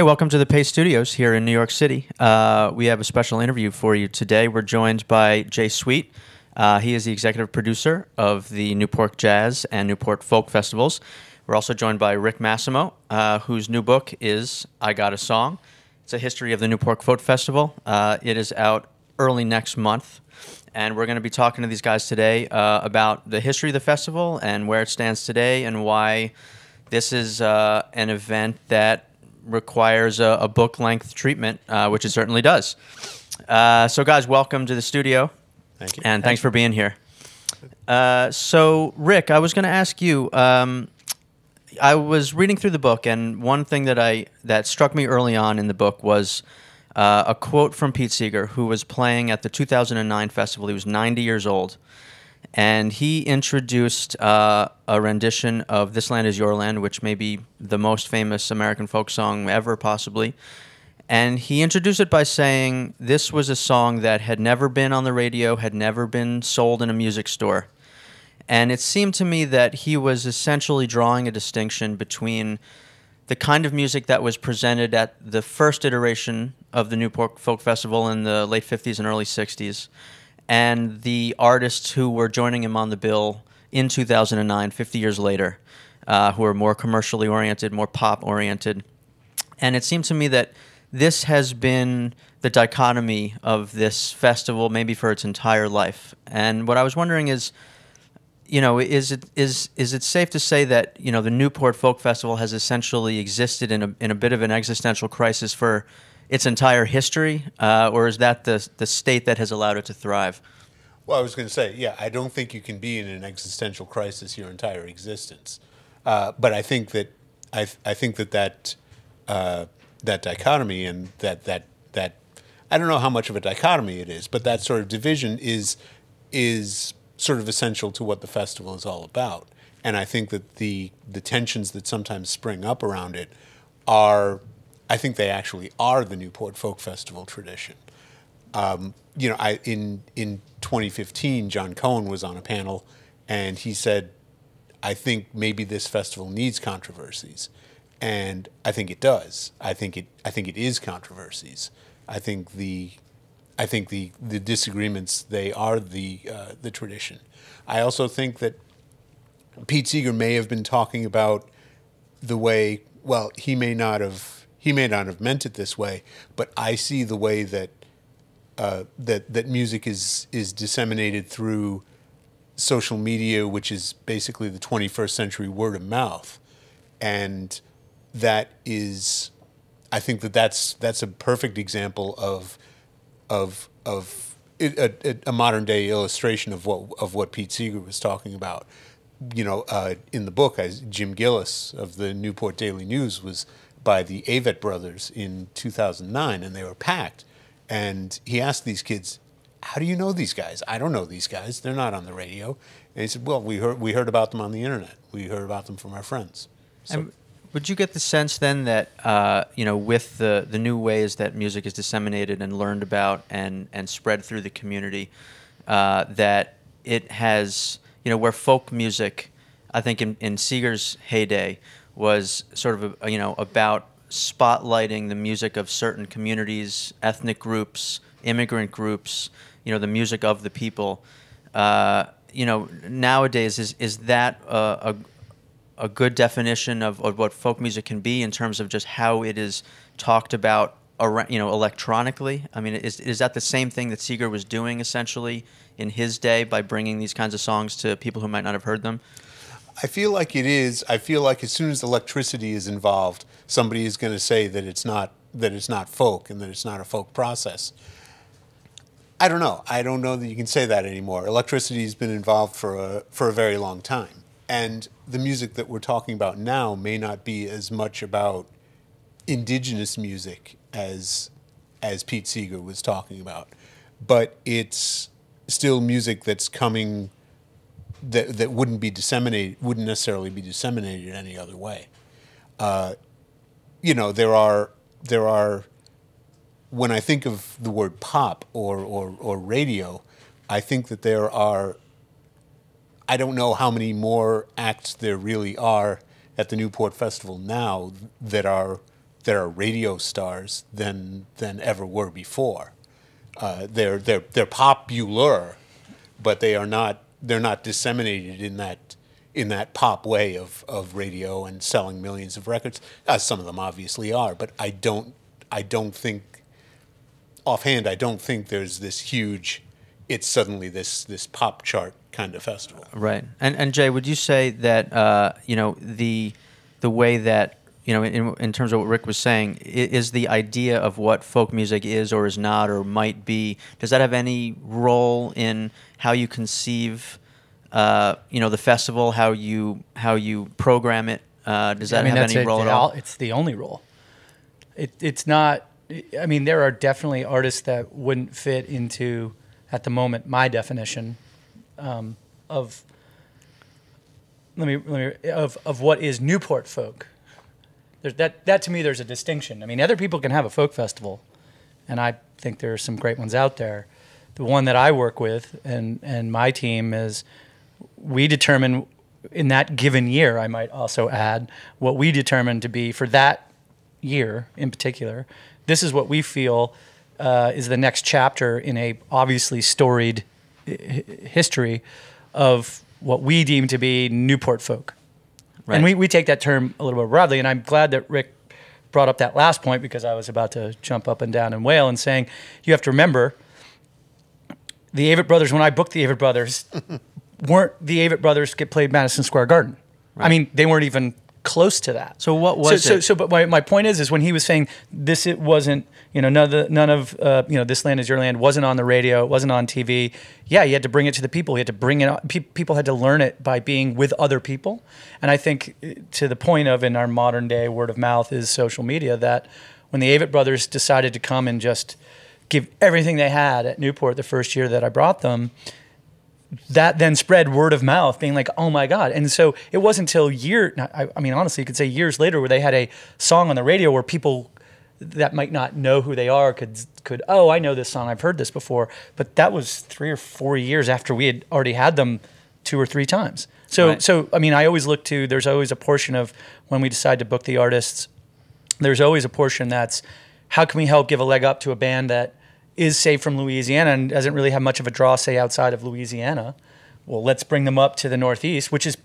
Hey, welcome to the Pace Studios here in New York City. We have a special interview for you today. We're joined by Jay Sweet. He is the executive producer of the Newport Jazz and Newport Folk Festivals. We're also joined by Rick Massimo, whose new book is I Got a Song. It's a history of the Newport Folk Festival. It is out early next month. And we're going to be talking to these guys today about the history of the festival and where it stands today and why this is an event that requires a book-length treatment, which it certainly does. So, guys, welcome to the studio. Thank you. And thanks for being here. So, Rick, I was going to ask you, I was reading through the book, and one thing that struck me early on in the book was a quote from Pete Seeger, who was playing at the 2009 festival. He was 90 years old. And he introduced a rendition of This Land Is Your Land, which may be the most famous American folk song ever, possibly. And he introduced it by saying this was a song that had never been on the radio, had never been sold in a music store. And it seemed to me that he was essentially drawing a distinction between the kind of music that was presented at the first iteration of the Newport Folk Festival in the late 50s and early 60s, and the artists who were joining him on the bill in 2009, 50 years later, who are more commercially oriented, more pop oriented. And it seemed to me that this has been the dichotomy of this festival, maybe for its entire life. And what I was wondering is, you know, is it safe to say that, you know, the Newport Folk Festival has essentially existed in a bit of an existential crisis for its entire history, or is that the state that has allowed it to thrive? Well, I was going to say, yeah, I don't think you can be in an existential crisis your entire existence, but I think that that dichotomy and that I don't know how much of a dichotomy it is, but that sort of division is sort of essential to what the festival is all about. And I think that the tensions that sometimes spring up around it I think they actually are the Newport Folk Festival tradition. You know, in 2015, John Cohen was on a panel, and he said, "I think maybe this festival needs controversies," and I think it does. I think it is controversies. I think the disagreements, they are the tradition. I also think that Pete Seeger may have been talking about the way. Well, he may not have meant it this way, but I see the way that that music is disseminated through social media, which is basically the 21st century word of mouth, and that is, I think that's a perfect example of a modern day illustration of what Pete Seeger was talking about. You know, in the book, Jim Gillis of the Newport Daily News was by the Avett brothers in 2009, and they were packed. And he asked these kids, "How do you know these guys?" "I don't know these guys. They're not on the radio." And he said, "Well, we heard about them on the internet. We heard about them from our friends." So, and would you get the sense then that you know, with the new ways that music is disseminated and learned about and spread through the community, that it has, you know, where folk music, I think in Seeger's heyday, was sort of about spotlighting the music of certain communities, ethnic groups, immigrant groups, you know, the music of the people. You know, nowadays is that a good definition of what folk music can be in terms of just how it is talked about, you know, electronically? I mean, is that the same thing that Seeger was doing essentially in his day by bringing these kinds of songs to people who might not have heard them? I feel like it is. I feel like as soon as electricity is involved, somebody is going to say that it's not folk and that it's not a folk process. I don't know. I don't know that you can say that anymore. Electricity has been involved for a very long time, and the music that we're talking about now may not be as much about indigenous music as Pete Seeger was talking about, but it's still music that's coming. That wouldn't necessarily be disseminated any other way. You know, there are. When I think of the word pop or radio, I think that there are. I don't know how many more acts there really are at the Newport Festival now that are that are radio stars than ever were before. They're popular, but they're not disseminated in that pop way of radio and selling millions of records, as some of them obviously are. But I don't think, offhand, I don't think there's this huge, it's suddenly this pop chart kind of festival. Right. And Jay, would you say that the way that, in terms of what Rick was saying, is the idea of what folk music is or is not or might be, does that have any role in how you conceive the festival, how you program it? Does that have any role at all? It's the only role. It's not. I mean, there are definitely artists that wouldn't fit into, at the moment, my definition of what is Newport folk. That to me, there's a distinction. I mean, other people can have a folk festival, and I think there are some great ones out there. The one that I work with and my team is, we determine in that given year, I might also add, what we determine to be for that year in particular. This is what we feel is the next chapter in a obviously storied history of what we deem to be Newport folk. Right. And we take that term a little bit broadly, and I'm glad that Rick brought up that last point, because I was about to jump up and down and wail and saying, you have to remember, the Avett Brothers, when I booked the Avett Brothers, weren't the Avett Brothers get played Madison Square Garden. Right. I mean, they weren't even close to that. So what was it? But my point is when he was saying this, it wasn't, none of This Land Is Your Land wasn't on the radio, it wasn't on TV. Yeah, you had to bring it to the people. You had to bring it. People had to learn it by being with other people. And I think to the point of, in our modern day, word of mouth is social media, that when the Avett Brothers decided to come and just give everything they had at Newport the first year that I brought them, that then spread word of mouth, being like, oh my God. And so it wasn't until honestly, you could say years later, where they had a song on the radio where people that might not know who they are could, oh, I know this song, I've heard this before. But that was 3 or 4 years after we had already had them 2 or 3 times. So, right. I always look to, there's always a portion of when we decide to book the artists, there's always a portion that's, how can we help give a leg up to a band that is, say, from Louisiana and doesn't really have much of a draw, say, outside of Louisiana? Well, let's bring them up to the Northeast, which is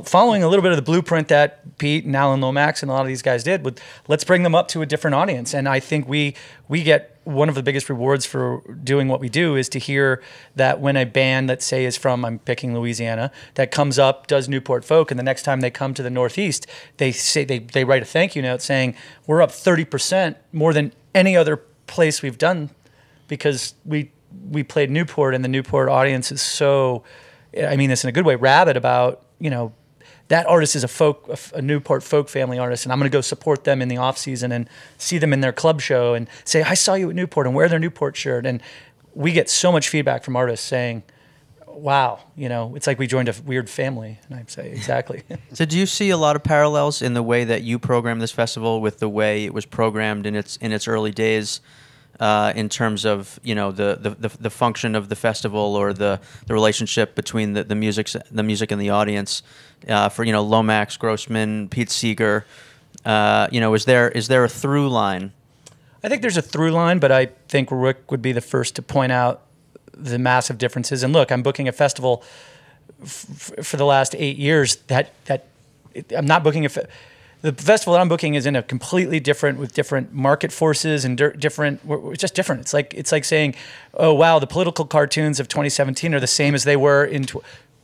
following a little bit of the blueprint that Pete and Alan Lomax and a lot of these guys did. Let's bring them up to a different audience. And I think we get one of the biggest rewards for doing what we do is to hear that when a band, let's say, is from, I'm picking Louisiana, that comes up, does Newport folk, and the next time they come to the Northeast, they say they write a thank you note saying, we're up 30% more than any other place we've done, because we played Newport, and the Newport audience is so, I mean this in a good way, rabid about, that artist is a Newport folk family artist, and I'm going to go support them in the off season and see them in their club show and say, I saw you at Newport, and wear their Newport shirt. And we get so much feedback from artists saying, wow, it's like we joined a weird family. And I'd say, exactly. So do you see a lot of parallels in the way that you program this festival with the way it was programmed in its early days? In terms of the function of the festival, or the relationship between the music and the audience, for Lomax, Grossman, Pete Seeger, is there a through line? I think there's a through line, but I think Rick would be the first to point out the massive differences. And look, I'm booking a festival for the last 8 years I'm not booking the festival that I'm booking is in a completely different, with different market forces and different. It's just different. It's like saying, oh wow, the political cartoons of 2017 are the same as they were in.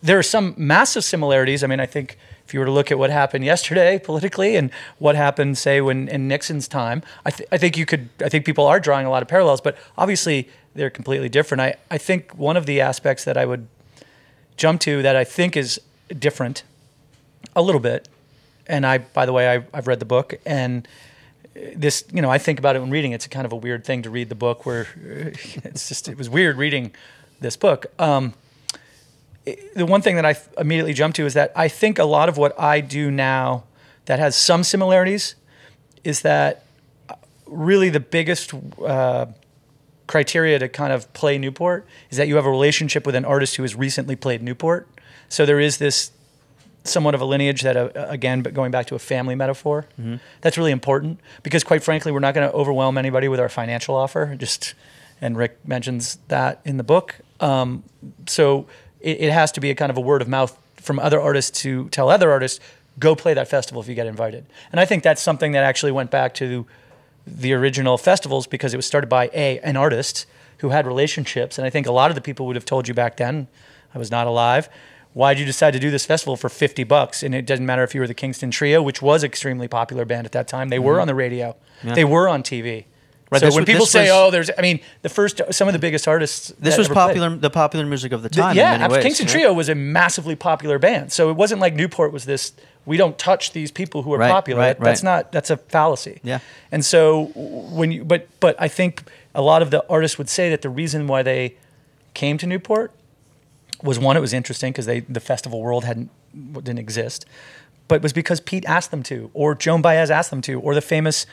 There are some massive similarities. I mean, I think if you were to look at what happened yesterday politically and what happened, say, in Nixon's time, I think people are drawing a lot of parallels, but obviously they're completely different. I think one of the aspects that I would jump to that I think is different, a little bit. And by the way, I've read the book, and this, I think about it when reading. It's a kind of a weird thing to read the book, where it was weird reading this book. The one thing that I immediately jumped to is that I think a lot of what I do now that has some similarities is that really the biggest criteria to kind of play Newport is that you have a relationship with an artist who has recently played Newport. So there is this somewhat of a lineage that, again, but going back to a family metaphor, that's really important because, quite frankly, we're not going to overwhelm anybody with our financial offer. And Rick mentions that in the book. So it has to be a kind of a word of mouth from other artists to tell other artists, go play that festival if you get invited. And I think that's something that actually went back to the original festivals because it was started by an artist who had relationships. And I think a lot of the people would have told you back then, I was not alive, why'd you decide to do this festival for $50? And it doesn't matter if you were the Kingston Trio, which was an extremely popular band at that time. They were on the radio. Yeah. They were on TV. Right, so when people say, some of the biggest artists. This was popular, the popular music of the time. In many ways. Kingston Trio was a massively popular band. So it wasn't like Newport was this, we don't touch these people who are popular. That's a fallacy. Yeah. And so but I think a lot of the artists would say that the reason why they came to Newport was one, it was interesting because the festival world didn't exist, but it was because Pete asked them to, or Joan Baez asked them to, or the famous,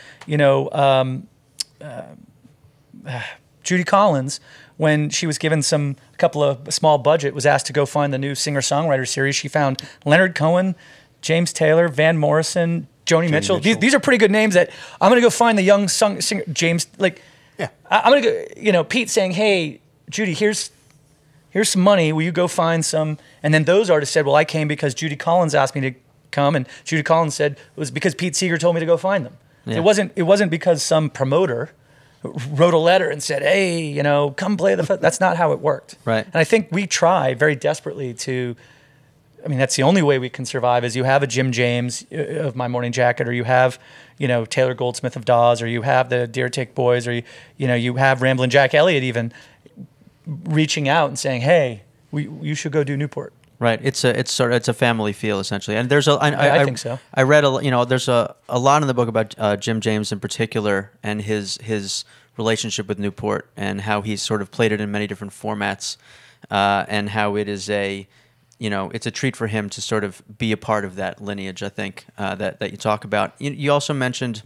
Judy Collins, when she was given a couple of small budget, was asked to go find the new singer-songwriter series. She found Leonard Cohen, James Taylor, Van Morrison, Joni Mitchell. These are pretty good names that I'm going to go find the young singer, James, I'm going to go, Pete saying, hey, Judy, here's some money. Will you go find some? And then those artists said, well, I came because Judy Collins asked me to come. And Judy Collins said it was because Pete Seeger told me to go find them. Yeah. It wasn't because some promoter wrote a letter and said, hey, come play the festival. That's not how it worked. Right. And I think we try very desperately that's the only way we can survive is you have a Jim James of My Morning Jacket, or you have, Taylor Goldsmith of Dawes, or you have the Deer Tick Boys, or, you have Ramblin' Jack Elliott even reaching out and saying, hey, you should go do Newport. Right. It's a family feel essentially. And there's I think so. I read there's a lot in the book about Jim James in particular and his relationship with Newport and how he's sort of played it in many different formats, and how it is it's a treat for him to sort of be a part of that lineage, I think, that you talk about. You also mentioned,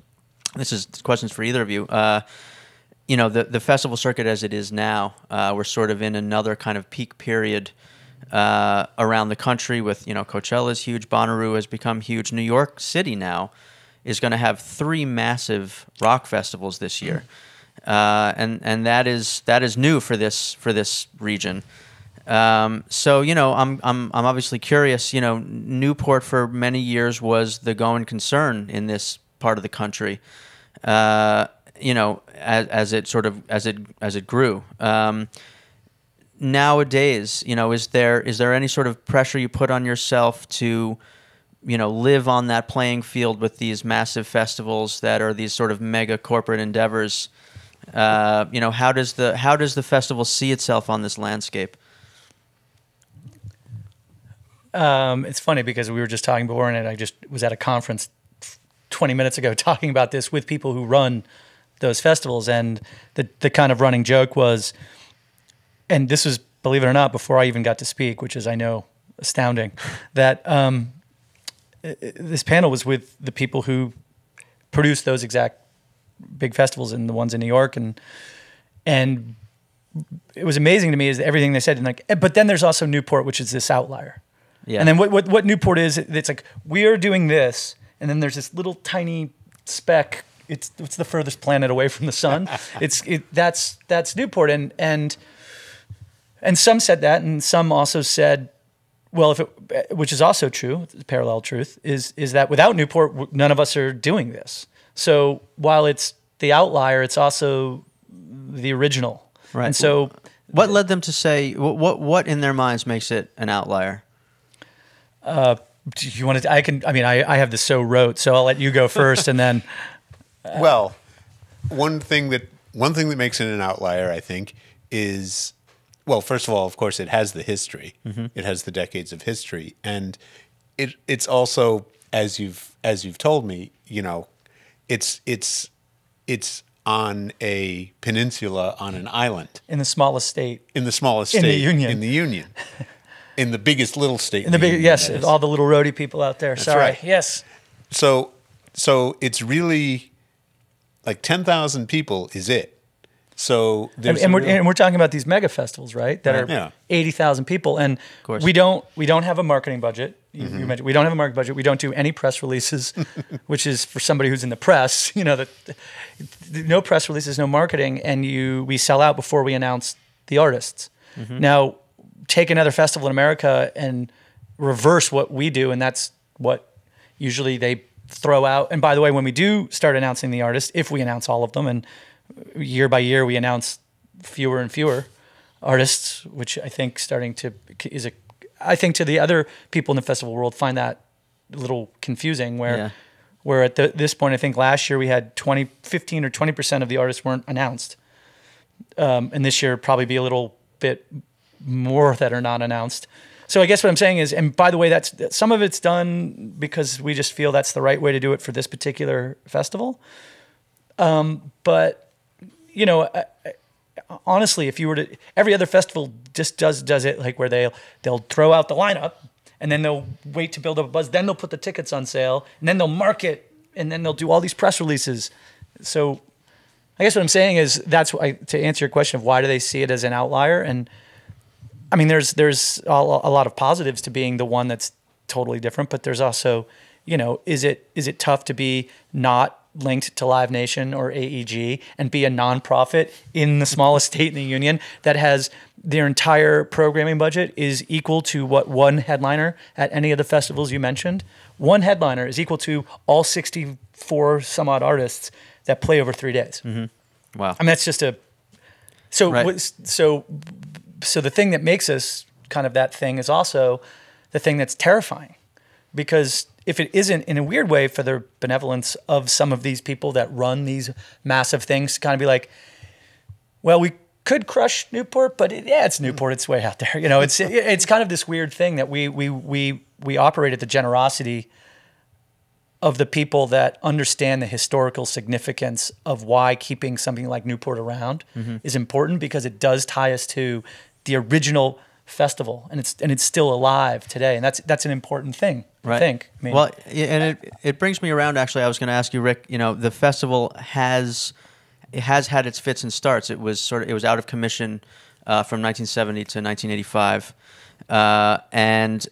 this is questions for either of you, the festival circuit as it is now, we're sort of in another kind of peak period around the country with, Coachella's huge, Bonnaroo has become huge. New York City now is going to have 3 massive rock festivals this year. And that is new for this region. So I'm obviously curious. Newport for many years was the going concern in this part of the country. As it grew. Nowadays, is there any sort of pressure you put on yourself to, live on that playing field with these massive festivals that are these sort of mega corporate endeavors? How does the festival see itself on this landscape? It's funny because we were just talking before, and I just was at a conference 20 minutes ago talking about this with people who run those festivals, and the kind of running joke was, and this was, believe it or not, before I even got to speak, which is, I know, astounding, that this panel was with the people who produced those exact big festivals and the ones in New York, and it was amazing to me is everything they said, and but then there's also Newport, which is this outlier. Yeah. And then what Newport is, it's like, we are doing this, and then there's this little tiny speck. It's the furthest planet away from the sun. That's Newport, and some said that, and some also said, well, which is also true, the parallel truth is that without Newport, none of us are doing this. So while it's the outlier, it's also the original. Right. And so, what led them to say what in their minds makes it an outlier? Do you want to? I have this so wrote, so I'll let you go first, and then. Well, one thing that makes it an outlier, I think, is, well, first of all, of course, it has the history. Mm-hmm. It has the decades of history, and it's also, as you've told me, it's on a peninsula on an island in the smallest state in the Union. In the biggest little state. Yes, all the little roadie people out there. That's Sorry. Right. Yes. So it's really like 10,000 people is it. So there's and we're talking about these mega festivals, right? That Yeah. are 80,000 people, and course. we don't have a marketing budget. You mentioned we don't have a marketing budget. We don't do any press releases, which is for somebody who's in the press. That no press releases, no marketing, and we sell out before we announce the artists. Now, take another festival in America and reverse what we do, and that's what usually they throw out. And by the way, when we do start announcing the artists, if we announce all of them, and year by year we announce fewer and fewer artists, which I think I think to the other people in the festival world find that a little confusing, where at this point, I think last year we had 15 or 20% of the artists weren't announced. And this year probably be a little bit more that are not announced. So I guess what I'm saying is, and by the way, that's some of it's done because we just feel that's the right way to do it for this particular festival. But honestly, if you were to, every other festival just does it like where they'll throw out the lineup and then they'll wait to build up a buzz. Then they'll put the tickets on sale and then they'll market and then they'll do all these press releases. So I guess what I'm saying is that's why, to answer your question of why do they see it as an outlier? And I mean, there's a lot of positives to being the one that's totally different, but there's also, is it tough to be not linked to Live Nation or AEG and be a nonprofit in the smallest state in the union that has their entire programming budget is equal to what one headliner at any of the festivals you mentioned? One headliner is equal to all 64 some odd artists that play over 3 days. Wow. I mean, that's just so Right. so the thing that makes us kind of that thing is also the thing that's terrifying, because if it isn't in a weird way for the benevolence of some of these people that run these massive things to kind of be like, well, we could crush Newport, but it's Newport. It's way out there. It's kind of this weird thing that we operate at the generosity of the people that understand the historical significance of why keeping something like Newport around is important, because it does tie us to the original festival, and it's still alive today, and that's an important thing. Right. I think. I mean, well, and it brings me around. Actually, I was going to ask you, Rick. The festival has had its fits and starts. It was out of commission from 1970 to 1985, and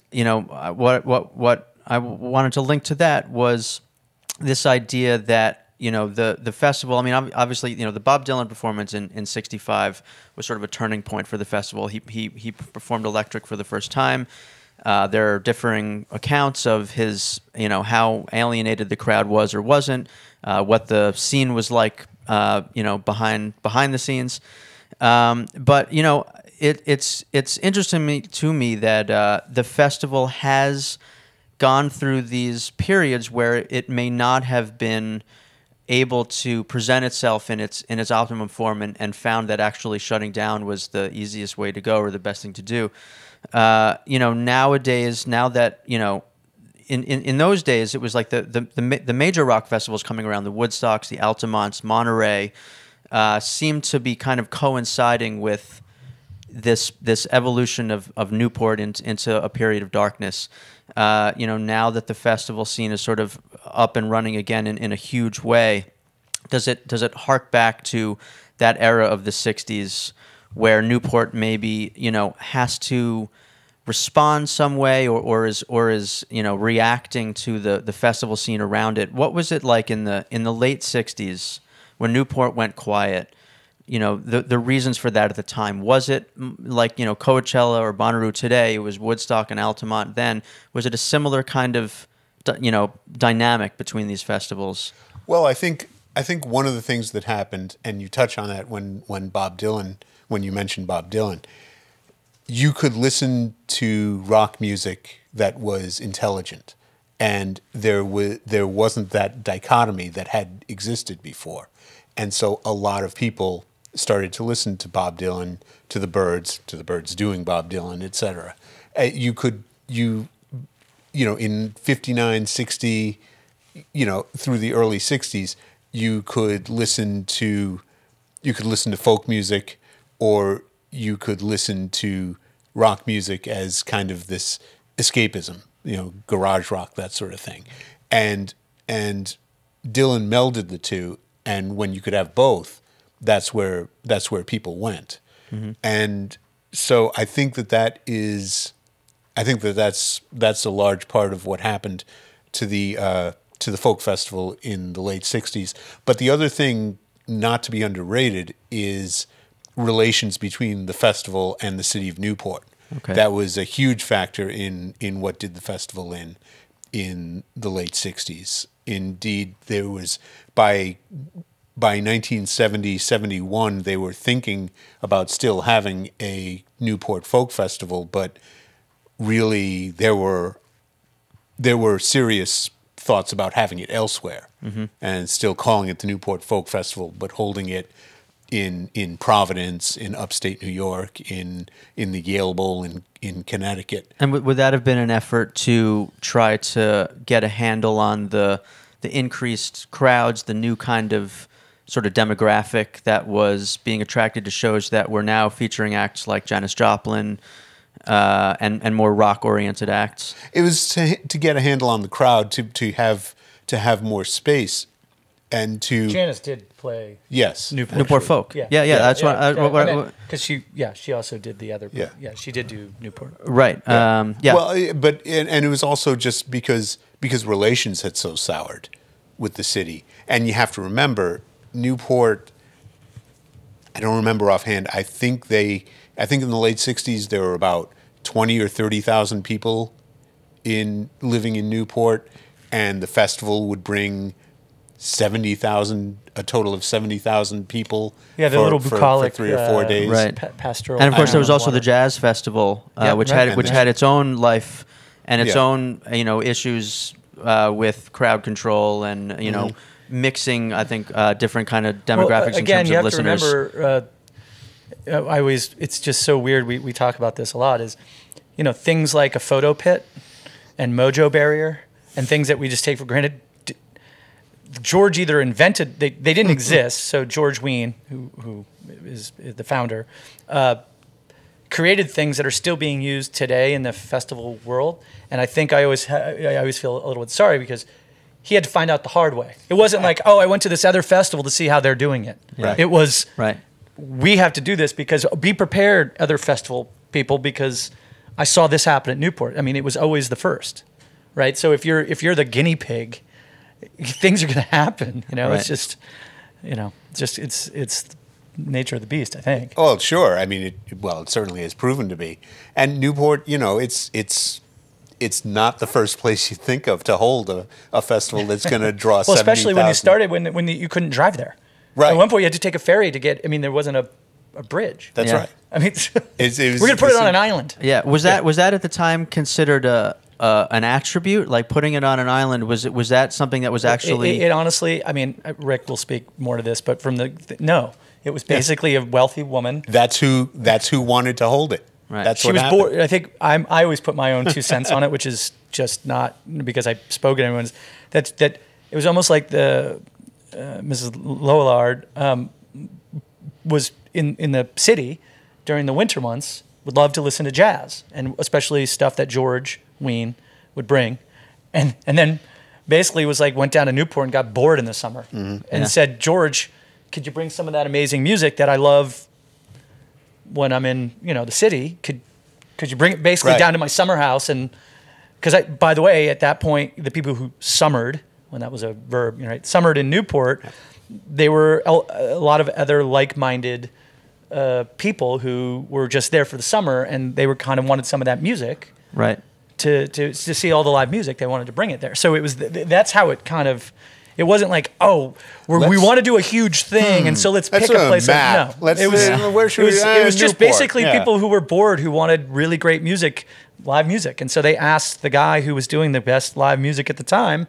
what I wanted to link to that was this idea that the festival. I mean, obviously, the Bob Dylan performance in '65 was sort of a turning point for the festival. He performed Electric for the first time. There are differing accounts of his, how alienated the crowd was or wasn't, what the scene was like, behind the scenes. But it's interesting to me that the festival has gone through these periods where it may not have been able to present itself in its optimum form, and found that actually shutting down was the easiest way to go or the best thing to do. Nowadays, now that in those days, it was like the major rock festivals coming around, the Woodstocks, the Altamonts, Monterey, seemed to be kind of coinciding with this evolution of Newport into a period of darkness. Now that the festival scene is sort of up and running again in a huge way, does it hark back to that era of the '60s where Newport maybe has to respond some way or is reacting to the festival scene around it? What was it like in the late '60s when Newport went quiet? The reasons for that at the time. Was it like, Coachella or Bonnaroo today? It was Woodstock and Altamont then. Was it a similar kind of, dynamic between these festivals? Well, I think one of the things that happened, and you touch on that when you mentioned Bob Dylan, you could listen to rock music that was intelligent, and there wasn't that dichotomy that had existed before. And so a lot of people started to listen to Bob Dylan, to the Byrds doing Bob Dylan, etc. In 59, 60, through the early 60s, you could listen to folk music, or you could listen to rock music as kind of this escapism, garage rock, that sort of thing. And Dylan melded the two, and when you could have both, that's where people went. And so I think that's a large part of what happened to the folk festival in the late 60s. But the other thing not to be underrated is relations between the festival and the city of Newport. Okay. That was a huge factor in what did the festival in the late 60s. Indeed, there was by 1970-71, they were thinking about still having a Newport Folk Festival, but really there were serious thoughts about having it elsewhere, and still calling it the Newport Folk Festival, but holding it in Providence, in upstate New York, in the Yale Bowl in Connecticut. And would that have been an effort to try to get a handle on the increased crowds, the new kind of sort of demographic that was being attracted to shows that were now featuring acts like Janis Joplin and more rock-oriented acts? It was to get a handle on the crowd, to have more space, and to Janis did play Newport Folk. Yeah. That's what because she also did the other. Yeah. She did do Newport. Right. Well, but it was also just because relations had so soured with the city, and you have to remember Newport. I don't remember offhand. I think in the late 60s there were about 20 or 30,000 people living in Newport, and the festival would bring 70,000, a total of 70,000 people. Yeah, the little bucolic for 3 or 4 days. Right. Pastoral. And of course, there was also the Jazz Festival, which had its own life and its own issues with crowd control and mixing. I think different kind of demographics in terms of listeners. You have to remember. It's just so weird. We talk about this a lot. Is things like a photo pit and mojo barrier and things that we just take for granted. George either invented, they didn't exist, so George Wein, who is the founder, created things that are still being used today in the festival world. And I think I always feel a little bit sorry because he had to find out the hard way. It wasn't like, I went to this other festival to see how they're doing it. Right. It was, right. We have to do this because, be prepared, other festival people, because I saw this happen at Newport. I mean, it was always the first, right? So if you're the guinea pig, things are going to happen. Right. It's just, it's nature of the beast, I think. Oh, sure. I mean, it certainly has proven to be. And Newport, it's not the first place you think of to hold a festival that's going to draw 70,000. Especially when you started, when you couldn't drive there. Right. At one point, you had to take a ferry to get. I mean, there wasn't a bridge. That's right. I mean, we're going to put it on an island. Yeah. Was that at the time considered an attribute, like putting it on an island? Was that something that was actually? It honestly, I mean, Rick will speak more to this, but from no, it was basically a wealthy woman. That's who wanted to hold it. Right. That's She what was happened. bored. I think I always put my own 2 cents on it, which is just not because I spoke at everyone's. That it was almost like the Mrs. Lowellard was in the city during the winter months. Would love to listen to jazz, and especially stuff that George Wein would bring, and then basically was like went down to Newport and got bored in the summer, and said, George, could you bring some of that amazing music that I love when I'm in the city? Could you bring it basically down to my summer house? And because by the way, at that point, the people who summered, when that was a verb, summered in Newport, they were a lot of other like-minded people who were just there for the summer, and they were kind of wanted some of that music, right? To see all the live music, they wanted to bring it there. So it was that's how it kind of. It wasn't like, we want to do a huge thing, and so let's pick a place. No, where should it was just Newport. basically people who were bored, who wanted really great music, live music, and so they asked the guy who was doing the best live music at the time,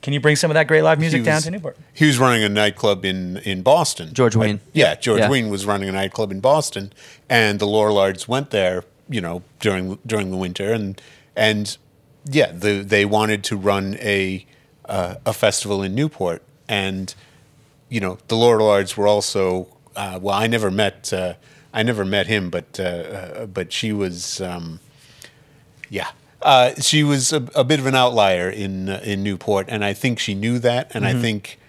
"Can you bring some of that great live music down to Newport?" He was running a nightclub in Boston. George Wein. George Wein was running a nightclub in Boston, and the Lorellards went there, during the winter, and they wanted to run a festival in Newport, and the Lorellards were also I never met him, but she was she was a bit of an outlier in Newport, and I think she knew that, and I think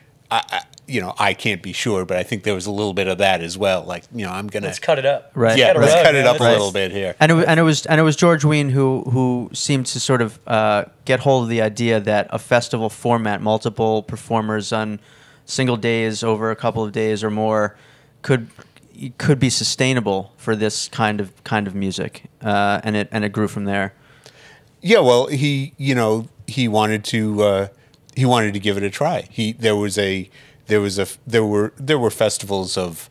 I can't be sure, but I think there was a little bit of that as well. Like, I'm gonna Let's cut it up. Right. Yeah, let's cut it up a Right. little bit here. And it was George Wein who seemed to sort of get hold of the idea that a festival format, multiple performers on single days over a couple of days or more, could be sustainable for this kind of music, and it grew from there. Yeah, well, he wanted to give it a try. There were festivals of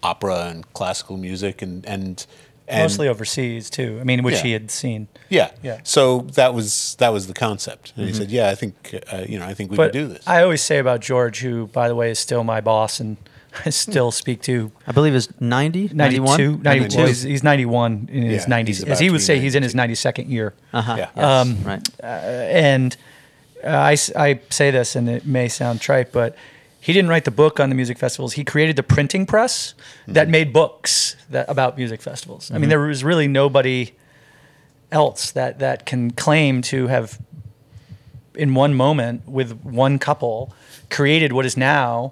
opera and classical music and Mostly overseas too. I mean, which Yeah. he had seen. yeah. Yeah. So that was the concept, and he said, "Yeah, I think we But could do this." I always say about George, who, by the way, is still my boss and I still speak to. I believe is 90, 91? 92. He's 91 in his Yeah, 90s. he's As about he to would be say, he's in 92. his 92nd year. Uh-huh. Yeah. Yes, right. And I say this, and it may sound trite, but he didn't write the book on the music festivals. He created the printing press that made books about music festivals. I mean, there was really nobody else that can claim to have, in one moment, with one couple, created what is now,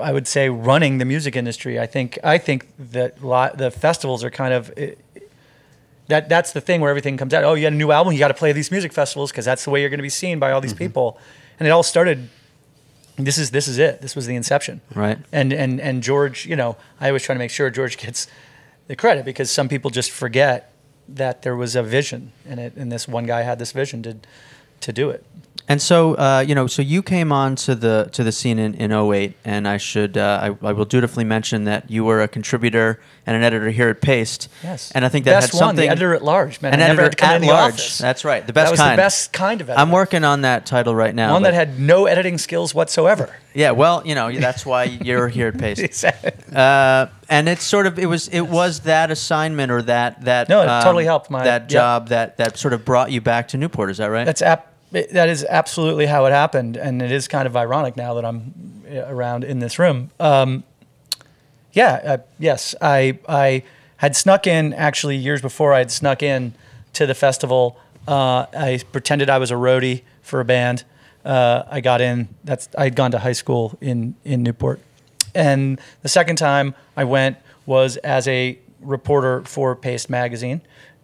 I would say, running the music industry. I think that the festivals are kind of that's the thing where everything comes out. Oh, you got a new album, you got to play these music festivals because that's the way you're going to be seen by all these people. And it all started. This is it. This was the inception. Right. And George, I always try to make sure George gets the credit because some people just forget that there was a vision in it, and this one guy had this vision to do it. And so, so you came on to the scene in 08, and I will dutifully mention that you were a contributor and an editor here at Paste. Yes. And I think that best had something. one, the editor at large, man. An I never editor had to come at in the large. office. That's right. The best That was kind. the best kind of editor. I'm working on that title right now. One that but- had no editing skills whatsoever. Yeah, well, that's why you're here at Paste. Exactly. And it's sort of it was that assignment or that No, it totally helped that job that sort of brought you back to Newport. Is that right? That is absolutely how it happened, and it is kind of ironic now that I'm around in this room. Yes, I had snuck in actually years before. I had snuck in to the festival. I pretended I was a roadie for a band. I got in. I'd gone to high school in Newport, and the second time I went was as a reporter for Paste magazine,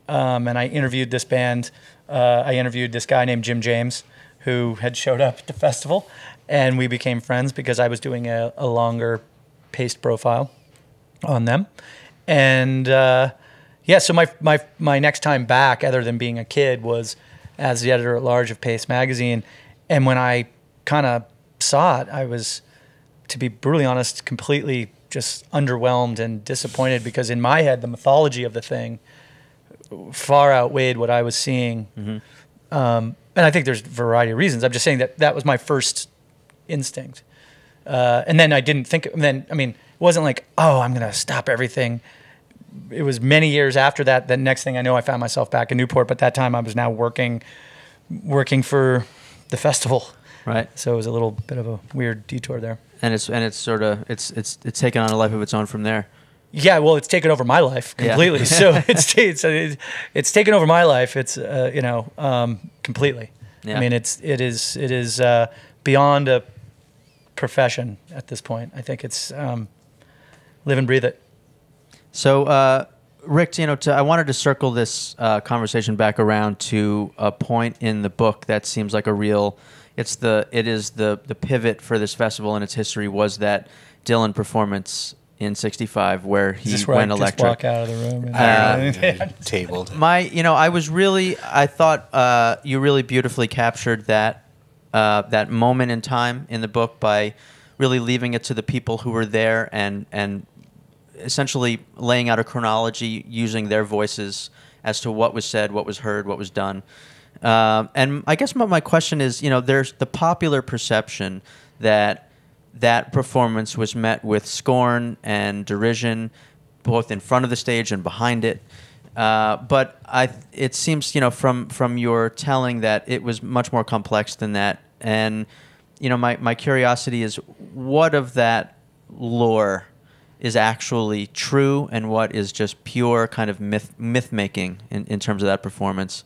and I interviewed this band. I interviewed this guy named Jim James, who had showed up at the festival, and we became friends because I was doing a longer Paste profile on them. And so my next time back, other than being a kid, was as the editor at large of Paste magazine. And when I kind of saw it, I was, to be brutally honest, completely just underwhelmed and disappointed because in my head, the mythology of the thing far outweighed what I was seeing. And I think there's a variety of reasons. I'm just saying that was my first instinct. And then I didn't think, it wasn't like, oh, I'm going to stop everything. It was many years after that. The next thing I know, I found myself back in Newport, but that time I was now working for the festival. Right. So it was a little bit of a weird detour there. And it's sort of it's taken on a life of its own from there. Yeah, well, it's taken over my life completely. Yeah. So it's taken over my life. It's completely. Yeah. I mean, it is beyond a profession at this point. I think it's live and breathe it. So, Rick, I wanted to circle this conversation back around to a point in the book that seems like it is the pivot for this festival and its history was that Dylan performance in '65 where he went electric. Just walk out of the room. And Tabled. I thought you really beautifully captured that moment in time in the book by really leaving it to the people who were there and essentially laying out a chronology using their voices as to what was said, what was heard, what was done. And I guess my question is, there's the popular perception that performance was met with scorn and derision, both in front of the stage and behind it. But it seems, from your telling that it was much more complex than that. And, my curiosity is what of that lore is actually true and what is just pure kind of myth making in terms of that performance?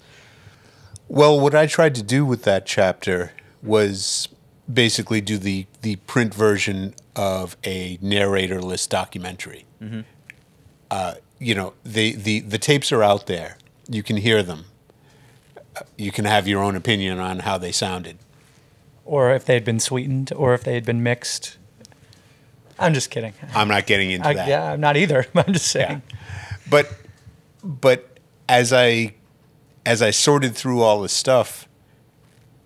Well, what I tried to do with that chapter was basically do the print version of a narratorless documentary. You know, the tapes are out there. You can hear them. You can have your own opinion on how they sounded. Or if they had been sweetened, or if they had been mixed. I'm just kidding. I'm not getting into that. Yeah, I'm not either. I'm just saying. Yeah. But as I sorted through all this stuff,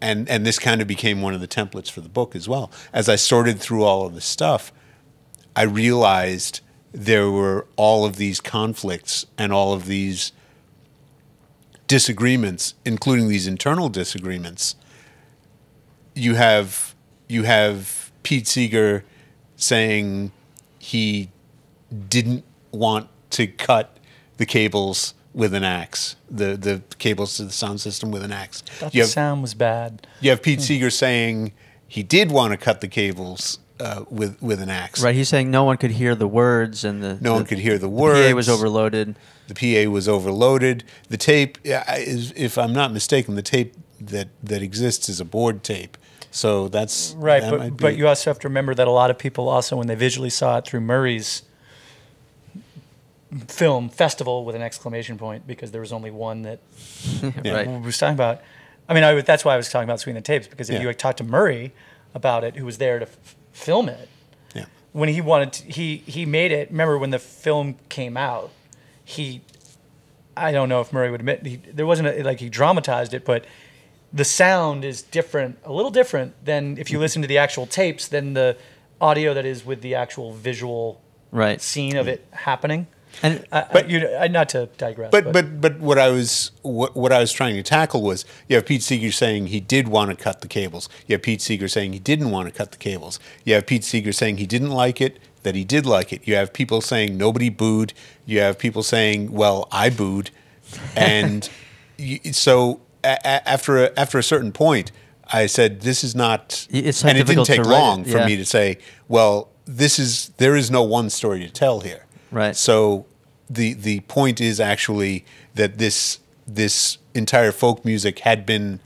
and this kind of became one of the templates for the book as well. As I sorted through all of this stuff, I realized there were all of these conflicts and all of these disagreements, including these internal disagreements. You have Pete Seeger saying he didn't want to cut the cables with an axe, the cables to the sound system with an axe. The sound was bad. You have Pete Seeger saying he did want to cut the cables with an axe. Right, he's saying no one could hear the words, and no one could hear the words. The PA was overloaded. The PA was overloaded. The tape, is, if I'm not mistaken, the tape that exists is a board tape. So that's right. That but you also have to remember that a lot of people also, when they visually saw it through Murray's film festival with an exclamation point, because there was only one that Right. was talking about. I mean, that's why I was talking about Sweet the Tapes, because if Yeah. you had talked to Murray about it, who was there to film it, Yeah. when he wanted to, he made it. Remember when the film came out, I don't know if Murray would admit, there wasn't like he dramatized it, but the sound is different, a little different than if you listen to the actual tapes than the audio that is with the actual visual scene of it happening. And not to digress, but what I was trying to tackle was, you have Pete Seeger saying he did want to cut the cables. You have Pete Seeger saying he didn't want to cut the cables. You have Pete Seeger saying he didn't like it, that he did like it. You have people saying nobody booed. You have people saying, well, I booed, and so after a certain point, I said, this is not. It's and it didn't take long for yeah. me to say, well, there is no one story to tell here. Right. So the point is actually that this entire folk music had been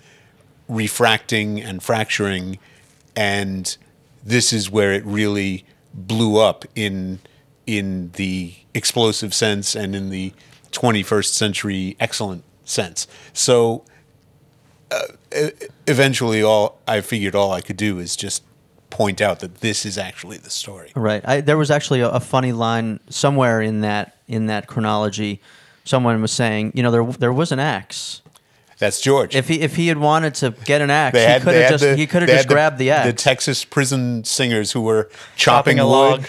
refracting and fracturing, and this is where it really blew up in the explosive sense and in the 21st century excellent sense. So eventually I figured all I could do is just point out that this is actually the story. Right. There was actually a funny line somewhere in that chronology. Someone was saying, there was an axe. That's George. If he had wanted to get an axe, he could have just grabbed the axe. The Texas prison singers who were chopping a log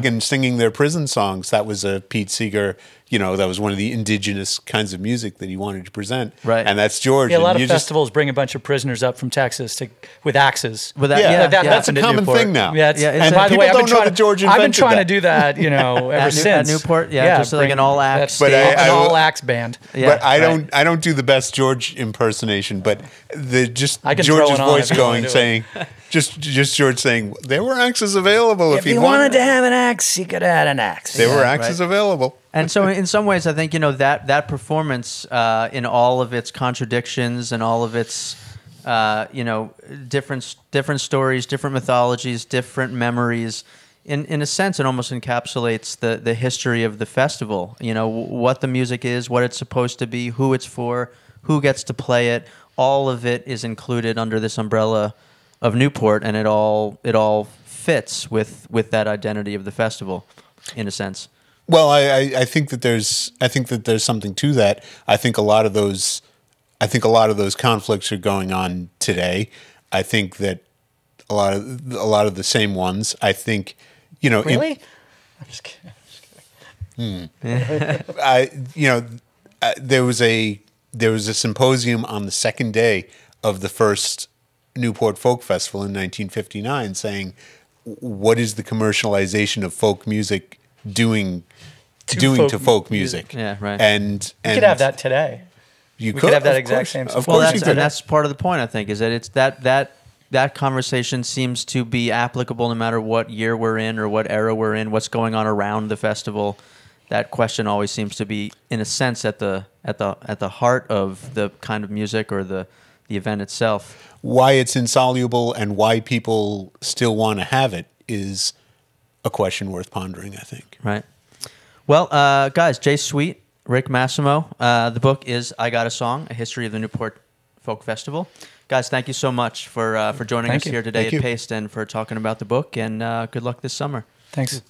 and singing their prison songs. That was a Pete Seeger. That was one of the indigenous kinds of music that he wanted to present. Right. And that's George. Yeah, a lot of festivals bring a bunch of prisoners up from Texas with axes. That's a common thing now. Yeah, and by the way, I've been trying to do that, ever since. At Newport, just like an all axe. An all axe band. But I don't do the best George impersonation. But George's voice saying. Just George saying, there were axes available if you wanted to have an axe, you could have had an axe. There were axes available. And so in some ways, I think, that performance in all of its contradictions and all of its, different stories, different mythologies, different memories, in a sense, it almost encapsulates the history of the festival. What the music is, what it's supposed to be, who it's for, who gets to play it. All of it is included under this umbrella of Newport, and it all fits with that identity of the festival, in a sense. Well, I think that there's something to that. I think a lot of those conflicts are going on today. I think that a lot of the same ones. I think really. I'm just kidding. There was a symposium on the second day of the first Newport Folk Festival in 1959, saying, what is the commercialization of folk music doing to folk music? Yeah, right. And you could have that today. We could have that exact same. Of course, you could. And that's part of the point, I think, is that it's that conversation seems to be applicable no matter what year we're in or what era we're in, what's going on around the festival. That question always seems to be, in a sense, at the heart of the kind of music or the event itself. Why it's insoluble and why people still want to have it is a question worth pondering, I think. Right. Well, guys, Jay Sweet, Rick Massimo. The book is I Got a Song, A History of the Newport Folk Festival. Guys, thank you so much for joining us here today at Paste and for talking about the book, and good luck this summer. Thanks.